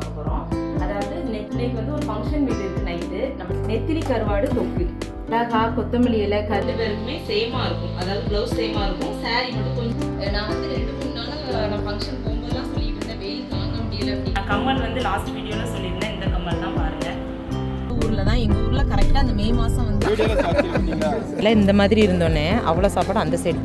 பார்க்க போறோம். அதாவது இன்னைக்கு வந்து ஒரு ஃபங்க்ஷன் வீடு இருக்கு நைட்டு. நம்ம நெத்திலி கருவாடு தொக்கு. மிளகா, கொத்தமல்லி இலை, கருது பேருக்குமே சேமா இருக்கும். அதாவது ப்ளவுஸ் சேமா இருக்கும். saree மட்டும் கொஞ்சம் நான் வந்து 2-3 நாளா நான் ஃபங்க்ஷன் போகும்போதெல்லாம் சொல்லிட்டு இருந்தேன், வெயில் தாங்க முடியல அப்படி. கம்மல் வந்து லாஸ்ட் வீடியோல சொல்லியிருந்தேன், இந்த கம்மல் தான் பாருங்க. ஊர்ல தான், எங்க ஊர்ல கரெக்டா அந்த மே மாசம் வந்து இந்த மாதிரி இருந்தோன்னே அவ்வளோ சாப்பாடு அந்த side.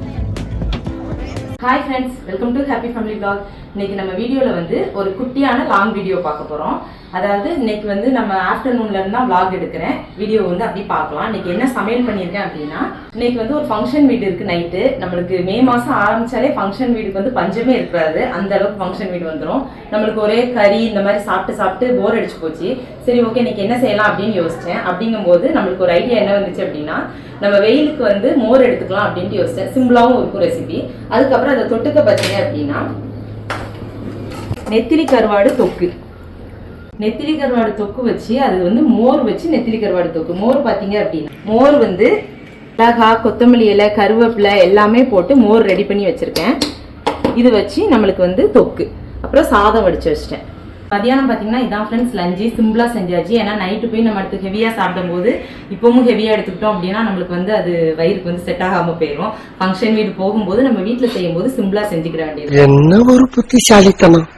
Hi friends, welcome to happy family vlog. இன்னைக்கு நம்ம வீடியோவில் வந்து ஒரு குட்டியான லாங் வீடியோ பார்க்க போகிறோம். அதாவது இன்னைக்கு வந்து நம்ம ஆஃப்டர்நூன்ல இருந்து தான் vlog எடுக்கிறேன். வீடியோ வந்து அப்படி பார்க்கலாம். இன்னைக்கு என்ன சமையல் பண்ணியிருக்கேன் அப்படின்னா, இன்னைக்கு வந்து ஒரு ஃபங்க்ஷன் வீடு இருக்கு நைட்டு. நம்மளுக்கு மே மாதம் ஆரம்பிச்சாலே ஃபங்க்ஷன் வீடுக்கு வந்து பஞ்சமே இருக்காது, அந்த அளவுக்கு ஃபங்க்ஷன் வீடு வந்துடும். நம்மளுக்கு ஒரே கறி இந்த மாதிரி சாப்பிட்டு போர் அடிச்சு போச்சு. சரி ஓகே, இன்னைக்கு என்ன செய்யலாம் அப்படின்னு யோசிச்சேன். அப்படிங்கும்போது நம்மளுக்கு ஒரு ஐடியா என்ன வந்துச்சு அப்படின்னா, நம்ம வெயிலுக்கு வந்து மோர் எடுத்துக்கலாம் அப்படின்ட்டு யோசிச்சேன். சிம்பிளாகவும் இருக்கும் ரெசிபி. அதுக்கப்புறம் அதை தொட்டுக்க பார்த்தீங்க அப்படின்னா நெத்திலி கருவாடு தொக்கு. நெத்திலி கருவாடு தொக்கு வச்சு அது வந்து மோர் வச்சு நெத்திலி கருவாடு தொக்கு. மோர் பார்த்தீங்க அப்படின்னா மோர் வந்து மிளகா, கொத்தமல்லி இலை, கருவேப்பிலை எல்லாமே போட்டு மோர் ரெடி பண்ணி வச்சுருக்கேன். இது வச்சு நம்மளுக்கு வந்து தொக்கு. அப்புறம் சாதம் வடித்து வச்சிட்டேன். மதியானம் பார்த்தீங்கன்னா இதான் ஃப்ரெண்ட்ஸ் லஞ்சு. சிம்பிளாக செஞ்சாச்சு. ஏன்னா நைட்டு போய் நம்ம அடுத்து ஹெவியாக சாப்பிடும்போது இப்போவும் ஹெவியாக எடுத்துக்கிட்டோம் அப்படின்னா நம்மளுக்கு வந்து அது வயிறுக்கு வந்து செட் ஆகாமல் போயிடும். ஃபங்க்ஷன் வீடு போகும்போது நம்ம வீட்டில் செய்யும்போது சிம்பிளாக செஞ்சுக்கிற வேண்டியது. என்ன ஒரு புத்திசாலித்தனம்.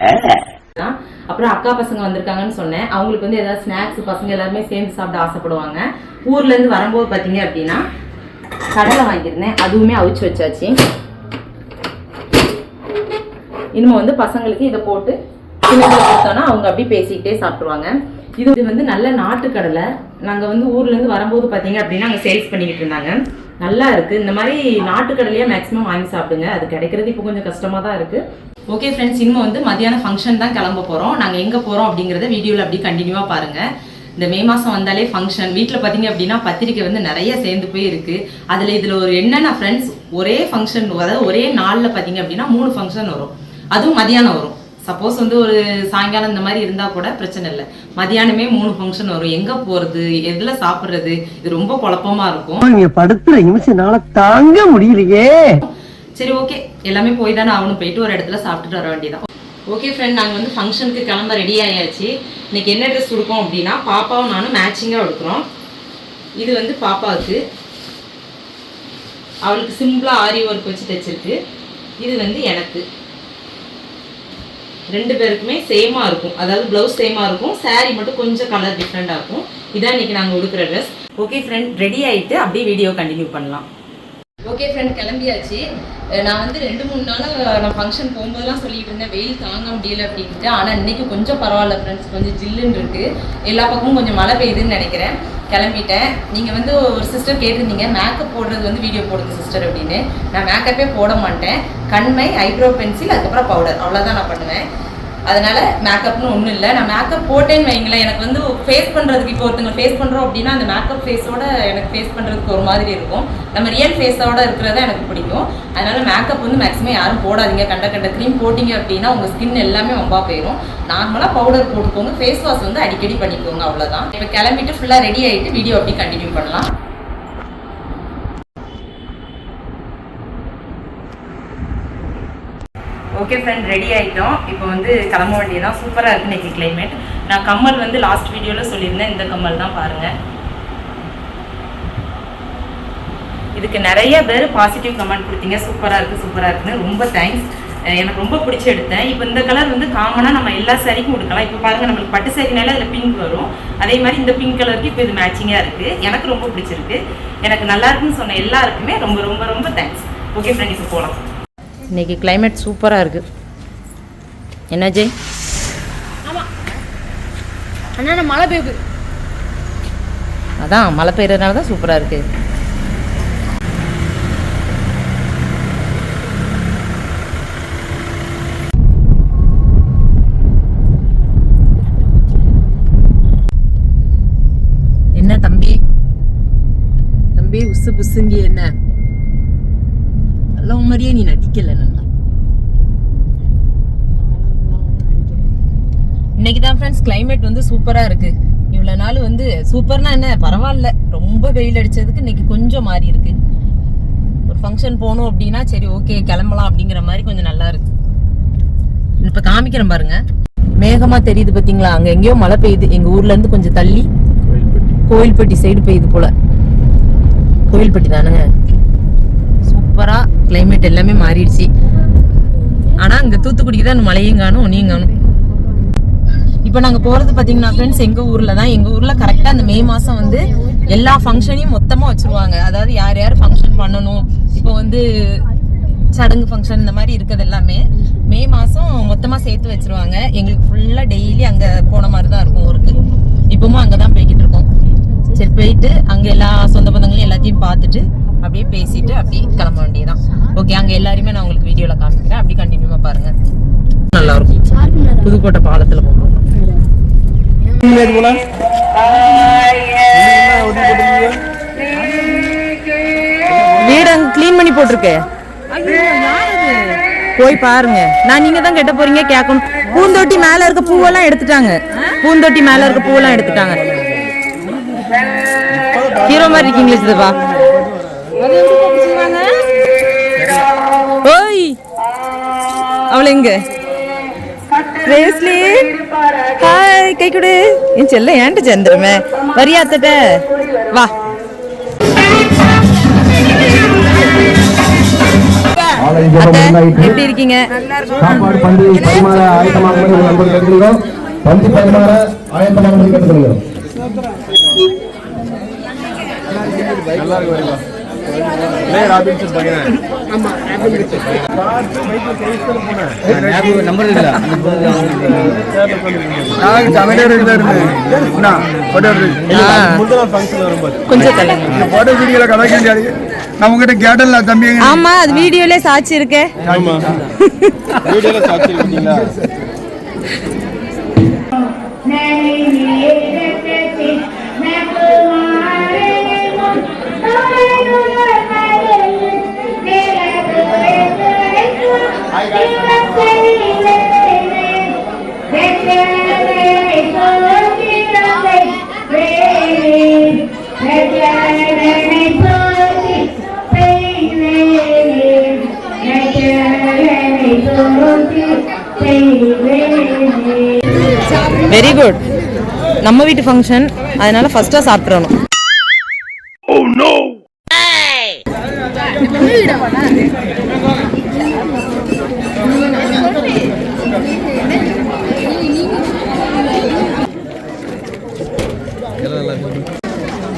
அப்புறம் அக்கா பசங்க வந்திருக்காங்கன்னு சொன்னேன். அவங்களுக்கு வந்து ஏதாவது ஸ்நாக்ஸ் பசங்க எல்லாருமே சேர்ந்து சாப்பிட ஆசைப்படுவாங்க. ஊர்லேருந்து வரும்போது பார்த்தீங்க அப்படின்னா கடலை வாங்கியிருந்தேன், அதுவுமே அவிச்சு வச்சாச்சு. இனிமே வந்து பசங்களுக்கு இதை போட்டு கொடுத்தோன்னா அவங்க அப்படி பேசிக்கிட்டே சாப்பிடுவாங்க. இது வந்து நல்ல நாட்டு கடலை. நாங்கள் வந்து ஊர்லேருந்து வரும்போது பார்த்தீங்க அப்படின்னா அங்கே சேல்ஸ் பண்ணிக்கிட்டு இருந்தாங்க. நல்லா இருக்குது. இந்த மாதிரி நாட்டு கடலையாக மேக்ஸிமம் வாங்கி சாப்பிடுங்க. அது கிடைக்கிறது இப்போ கொஞ்சம் கஷ்டமாக தான் இருக்குது. ஓகே ஃப்ரெண்ட்ஸ், இன்னும் வந்து மதியானம் ஃபங்க்ஷன் தான் கிளம்ப போகிறோம். நாங்கள் எங்கே போகிறோம் அப்படிங்கிறத வீடியோவில் அப்படி கண்டினியூவாக பாருங்கள். இந்த மே மாதம் வந்தாலே ஃபங்க்ஷன். வீட்டில் பார்த்தீங்க அப்படின்னா பத்திரிக்கை வந்து நிறைய சேர்ந்து போய் இருக்குது. இதில் ஒரு என்னென்ன ஃப்ரெண்ட்ஸ், ஒரே ஃபங்க்ஷன், அதாவது ஒரே நாளில் பார்த்தீங்க அப்படின்னா 3 ஃபங்க்ஷன் வரும். அதுவும் மதியானம் வரும். சப்போஸ் வந்து ஒரு சாயங்காலம் இந்த மாதிரி இருந்தால் கூட பிரச்சனை இல்லை. மதியானமே 3 ஃபங்க்ஷன் வரும். எங்கே போகிறது, எதில் சாப்பிட்றது, இது ரொம்ப குழப்பமாக இருக்கும். நீங்க படுத்துற நிமிஷம்னால தாங்க முடியலையே. சரி ஓகே, எல்லாமே போய் தானே ஆகணும். போயிட்டு ஒரு இடத்துல சாப்பிட்டுட்டு வர வேண்டியதான். ஓகே ஃப்ரெண்ட், நாங்கள் வந்து ஃபங்க்ஷனுக்கு கிளம்ப ரெடி ஆயாச்சு. இன்னைக்கு என்ன ட்ரெஸ் கொடுப்போம் அப்படின்னா, பாப்பாவும் நானும் மேட்சிங்காக எடுக்கிறோம். இது வந்து பாப்பாவுக்கு, அவளுக்கு சிம்பிளாக ஆரி ஒர்க் வச்சு தைச்சிருக்கு. இது வந்து எனக்கு. 2 பேருக்குமே சேமாக இருக்கும். அதாவது ப்ளவுஸ் சேமாக இருக்கும், saree மட்டும் கொஞ்சம் கலர் டிஃப்ரெண்டாக இருக்கும். இதான் இன்னைக்கு நாங்கள் உடுக்கிற ட்ரெஸ். ஓகே ஃப்ரெண்ட், ரெடி ஆகிட்டு அப்படியே வீடியோ கண்டினியூ பண்ணலாம். ஓகே ஃப்ரெண்ட், கிளம்பியாச்சு. நான் வந்து 2-3 நாளாக நான் ஃபங்க்ஷன் போகும்போதெல்லாம் சொல்லிட்டு இருந்தேன், வெயில் தாங்க முடியல அப்படின்ட்டு. ஆனால் இன்னைக்கு கொஞ்சம் பரவாயில்ல ஃப்ரெண்ட்ஸ், கொஞ்சம் ஜில்லுன்னு இருக்குது. எல்லா பக்கமும் கொஞ்சம் மழை பெய்யுதுன்னு நினைக்கிறேன். கிளம்பிட்டேன். நீங்கள் வந்து ஒரு சிஸ்டர் கேட்டிருந்தீங்க, மேக்கப் போடுறது வந்து வீடியோ போடுங்க சிஸ்டர் அப்படின்னு. நான் மேக்கப்பே போட மாட்டேன். கண்மை, ஐப்ரோ பென்சில், அதுக்கப்புறம் பவுடர், அவ்வளோதான் நான் பண்ணுவேன். அதனால மேக்கப்னு ஒன்றும் இல்லை. நான் மேக்கப் போட்டேன்னு வைங்களேன், எனக்கு வந்து ஃபேஸ் பண்ணுறதுக்கு, இப்போ ஒருத்தங்க ஃபேஸ் பண்ணுறோம் அப்படின்னா அந்த மேக்கப் ஃபேஸோட எனக்கு ஃபேஸ் பண்ணுறதுக்கு ஒரு மாதிரி இருக்கும். நம்ம ரியல் ஃபேஸோட இருக்கிறதா எனக்கு பிடிக்கும். அதனால மேக்கப் வந்து மேக்ஸிமம் யாரும் போடாதீங்க. கண்ட க்ரீம் போட்டிங்க அப்படின்னா உங்கள் ஸ்கின் எல்லாமே வம்பா போயிடும். நார்மலாக பவுடர் போட்டுக்கோங்க. ஃபேஸ் வாஷ் வந்து அடிக்கடி பண்ணிக்கோங்க, அவ்வளோதான். இப்போ கிளம்பிட்டு ஃபுல்லாக ரெடி ஆகிட்டு வீடியோ அப்படி கண்டினியூ பண்ணலாம். ஓகே ஃப்ரெண்ட், ரெடி ஆகிட்டோம். இப்போ வந்து கிளம்ப வேண்டியதான். சூப்பராக இருக்குது இன்றைக்கி கிளைமேட். நான் கம்மல் வந்து லாஸ்ட் வீடியோவில் சொல்லியிருந்தேன், இந்த கம்மல் தான் பாருங்கள். இதுக்கு நிறைய பேர் பாசிட்டிவ் கமெண்ட் கொடுத்தீங்க, சூப்பராக இருக்குன்னு. ரொம்ப தேங்க்ஸ். எனக்கு ரொம்ப பிடிச்சி எடுத்தேன். இப்போ இந்த கலர் வந்து காமனாக நம்ம எல்லா சாரிக்கும் கொடுக்கலாம். இப்போ பாருங்கள், நம்மளுக்கு பட்டு சாரினால அதில் பிங்க் வரும். அதே மாதிரி இந்த பிங்க் கலருக்கு இப்போ இது மேட்சிங்காக இருக்குது. எனக்கு ரொம்ப பிடிச்சிருக்கு. எனக்கு நல்லா இருக்குன்னு சொன்ன எல்லாருக்குமே ரொம்ப ரொம்ப ரொம்ப தேங்க்ஸ். ஓகே ஃப்ரெண்ட், இப்போ போகலாம். இன்றைக்கி கிளைமேட் சூப்பராக இருக்குது. என்ன ஜெய்? ஆமாம் அண்ணா, மழை பெய்யுது. அதான் மழை பெய்யறதுனால தான் சூப்பராக இருக்குது. என்ன தம்பி உசு புசுங்க? என்ன நல்ல மாதிரியே நீ நடிக்கல. நல்லா இன்னைக்கு தான் ஃப்ரெண்ட்ஸ் கிளைமேட் வந்து சூப்பராக இருக்குது. இவ்வளோ நாள் வந்து சூப்பர்னா என்ன, பரவாயில்ல. ரொம்ப வெயில் அடித்ததுக்கு இன்னைக்கு கொஞ்சம் மாறி இருக்கு. ஒரு ஃபங்க்ஷன் போகணும் அப்படின்னா சரி ஓகே கிளம்பலாம் அப்படிங்கிற மாதிரி கொஞ்சம் நல்லா இருக்கு. இப்போ காமிக்கிறேன் பாருங்க. மேகமா தெரியுது பாத்தீங்களா, அங்க எங்கேயோ மழை பெய்யுது. எங்க ஊர்ல இருந்து கொஞ்சம் தள்ளி கோயில்பட்டி சைடு பெய்யுது போல. கோயில்பட்டி தானுங்க. சூப்பரா கிளைமேட் எல்லாமே மாறிடுச்சு. ஆனா இங்க தூத்துக்குடிக்கு தான் மழையும் காணும் ஒன்னியும் காணும். இப்போ நாங்க போறது பாத்தீங்கன்னா ஃப்ரெண்ட்ஸ் எங்க ஊர்ல தான். எங்க ஊர்ல கரெக்டா அந்த மே மாசம் வந்து எல்லா ஃபங்க்ஷனையும் மொத்தமா வச்சிருவாங்க. அதாவது யார் யார் ஃபங்க்ஷன் பண்ணணும், இப்போ வந்து சடங்கு ஃபங்க்ஷன் இந்த மாதிரி இருக்கிறது எல்லாமே மே மாசம் மொத்தமா சேர்த்து வச்சிருவாங்க. எங்களுக்கு ஃபுல்லா டெய்லி அங்க போன மாதிரி தான் இருக்கும் ஊருக்கு. இப்பவும் அங்கதான் போய்கிட்டு இருக்கோம். சரி போயிட்டு அங்க எல்லா சொந்த பந்தங்களையும் எல்லாத்தையும் பார்த்துட்டு அப்படியே பேசிட்டு அப்படியே கிளம்ப வேண்டியதான். ஓகே, அங்க எல்லாருமே நான் உங்களுக்கு வீடியோல காமிக்கிறேன். அப்படியே கண்டினியூவா பாருங்க, நல்லா இருக்கும். புதுக்கோட்டை பாலத்துல போகணும். வீடு அங்க கிளீன் பண்ணி போட்டிருக்கு, போய் பாருங்க. நான் நீங்க தான் கெட்ட போறீங்க கேட்கணும். பூந்தொட்டி மேல இருக்க பூவெல்லாம் எடுத்துட்டாங்க. பூந்தொட்டி மேல இருக்க பூவெல்லாம் எடுத்துட்டாங்க. ஹீரோ மாதிரி இருக்கீங்களா சிதப்பா? ஓய் அவளை எங்க பிரேஸ்லெட் ஹாய் கை கொடு. என் செல்ல ஏன்ட்டு சேர்ந்துருமே வரியாத்தட்ட வா. எப்படி இருக்கீங்க? சாப்பாடு பந்தி பரிமாற ஆயத்தமாக நண்பர்கள் கேட்டுக்கிறோம். பந்தி பரிமாற ஆயத்தமாக கேட்டுக்கிறோம். ஆமா, அது வீடியோல சாட்சி இருக்கே. Very good. நம்ம வீட்டு ஃபங்க்ஷன், அதனால ஃபர்ஸ்டா சாப்பிட்றணும்.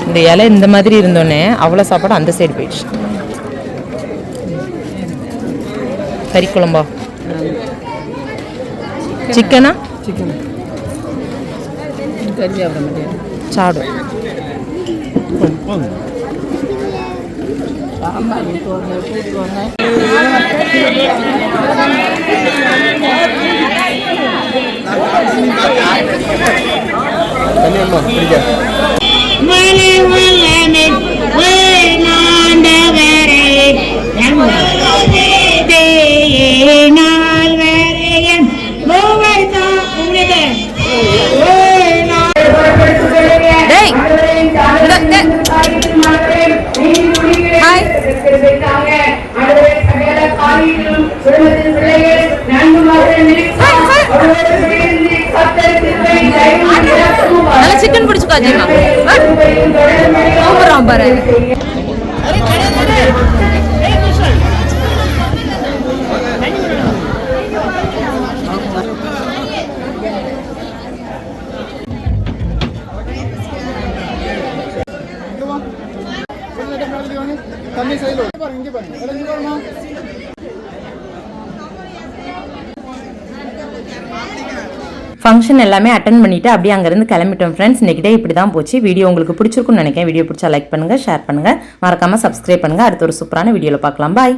இந்த இலை இந்த மாதிரி இருந்தோடனே அவ்வளோ சாப்பாடு அந்த சைடு போயிடுச்சு. கறி குழம்பா? சிக்கனா? சிக்கன் கறி சாப்பிட மாட்டேன். சாடு சிக்கன் பிடிச்சுக்காச்சு பாரு. ஃபங்க்ஷன் எல்லாமே அட்டன் பண்ணிவிட்டு அப்படியே அங்கேருந்து கிளம்பிட்டோம் ஃப்ரெண்ட்ஸ். இன்றைக்கி டே இப்படி தான் போச்சு. வீடியோ உங்களுக்கு பிடிச்சிருக்குன்னு நினைக்கிறேன். வீடியோ பிடிச்சா லைக் பண்ணுங்கள், ஷேர் பண்ணுங்கள், மறக்காமல் சப்ஸ்கிரைப் பண்ணுங்கள். அடுத்த ஒரு சூப்பரான வீடியோவில் பார்க்கலாம். பாய்.